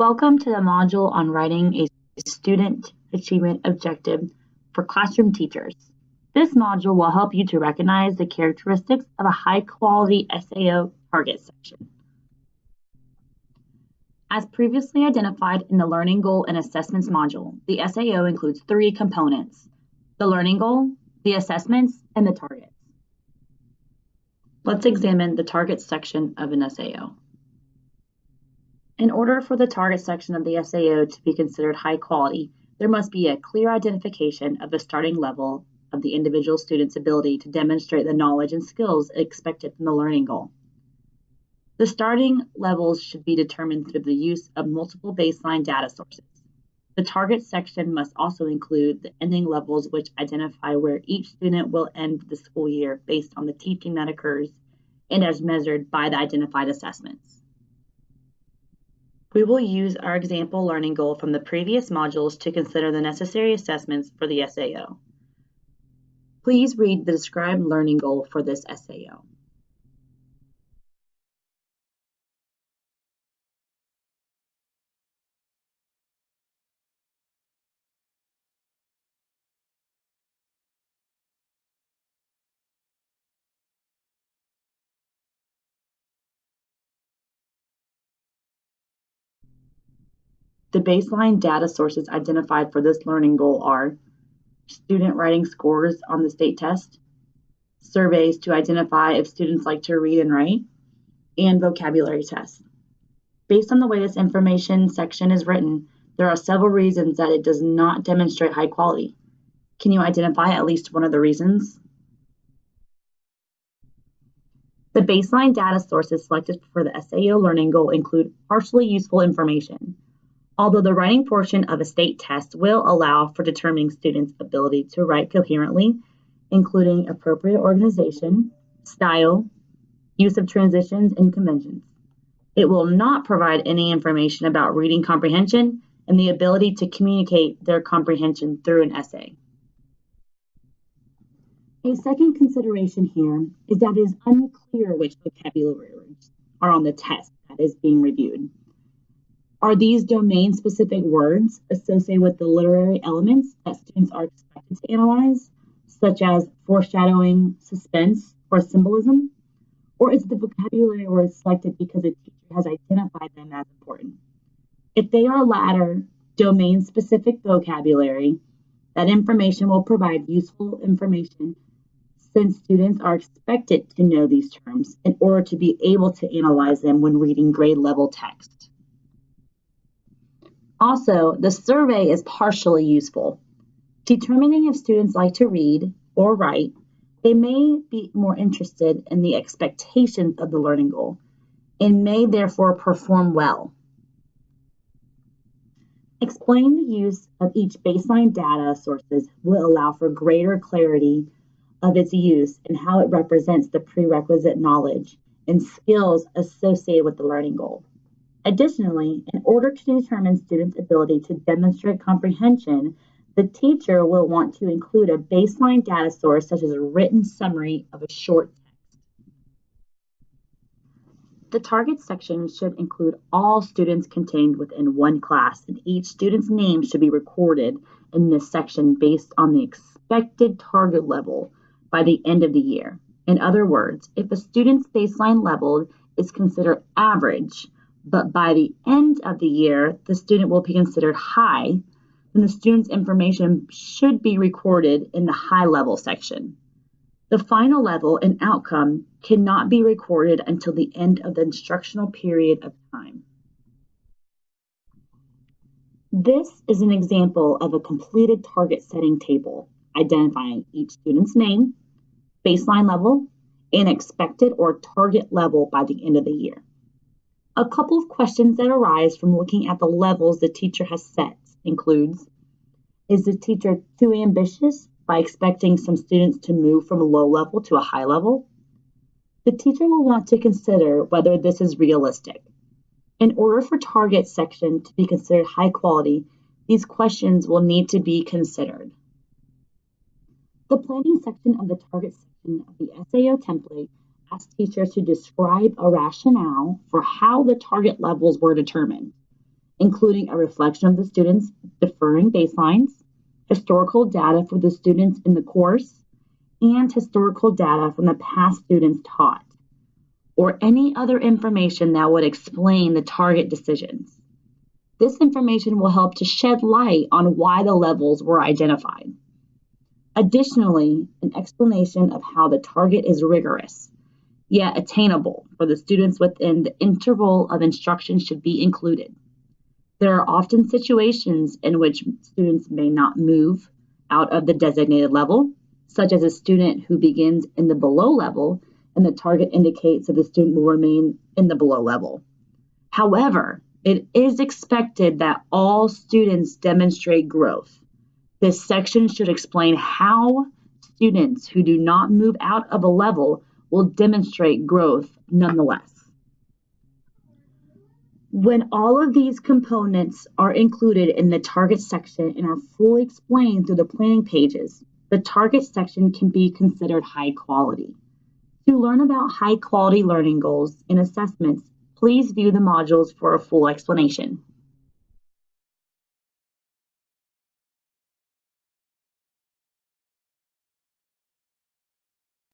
Welcome to the module on writing a student achievement objective for classroom teachers. This module will help you to recognize the characteristics of a high-quality SAO target section. As previously identified in the Learning Goal and Assessments module, the SAO includes three components: the learning goal, the assessments, and the targets. Let's examine the target section of an SAO. In order for the target section of the SAO to be considered high quality, there must be a clear identification of the starting level of the individual student's ability to demonstrate the knowledge and skills expected from the learning goal. The starting levels should be determined through the use of multiple baseline data sources. The target section must also include the ending levels, which identify where each student will end the school year based on the teaching that occurs and as measured by the identified assessments. We will use our example learning goal from the previous modules to consider the necessary assessments for the SAO. Please read the described learning goal for this SAO. The baseline data sources identified for this learning goal are student writing scores on the state test, surveys to identify if students like to read and write, and vocabulary tests. Based on the way this information section is written, there are several reasons that it does not demonstrate high quality. Can you identify at least one of the reasons? The baseline data sources selected for the SAO learning goal include partially useful information. Although the writing portion of a state test will allow for determining students' ability to write coherently, including appropriate organization, style, use of transitions, and conventions. It will not provide any information about reading comprehension and the ability to communicate their comprehension through an essay. A second consideration here is that it is unclear which vocabulary words are on the test that is being reviewed. Are these domain-specific words associated with the literary elements that students are expected to analyze, such as foreshadowing, suspense, or symbolism? Or is the vocabulary word selected because a teacher has identified them as important? If they are latter, domain-specific vocabulary, that information will provide useful information since students are expected to know these terms in order to be able to analyze them when reading grade-level text. Also, the survey is partially useful. Determining if students like to read or write, they may be more interested in the expectations of the learning goal and may therefore perform well. Explaining the use of each baseline data sources will allow for greater clarity of its use and how it represents the prerequisite knowledge and skills associated with the learning goal. Additionally, in order to determine students' ability to demonstrate comprehension, the teacher will want to include a baseline data source such as a written summary of a short text. The target section should include all students contained within one class, and each student's name should be recorded in this section based on the expected target level by the end of the year. In other words, if a student's baseline level is considered average, but by the end of the year, the student will be considered high, then the student's information should be recorded in the high level section. The final level and outcome cannot be recorded until the end of the instructional period of time. This is an example of a completed target setting table, identifying each student's name, baseline level, and expected or target level by the end of the year. A couple of questions that arise from looking at the levels the teacher has set includes, is the teacher too ambitious by expecting some students to move from a low level to a high level? The teacher will want to consider whether this is realistic. In order for target section to be considered high quality, these questions will need to be considered. The planning section of the target section of the SAO template asks teachers to describe a rationale for how the target levels were determined. including a reflection of the students' differing baselines, historical data for the students in the course, and historical data from the past students taught, or any other information that would explain the target decisions. This information will help to shed light on why the levels were identified. Additionally, an explanation of how the target is rigorous, yet attainable for the students within the interval of instruction should be included. There are often situations in which students may not move out of the designated level, such as a student who begins in the below level and the target indicates that the student will remain in the below level. However, it is expected that all students demonstrate growth. This section should explain how students who do not move out of a level will demonstrate growth nonetheless. When all of these components are included in the target section and are fully explained through the planning pages, the target section can be considered high quality. To learn about high quality learning goals and assessments, please view the modules for a full explanation.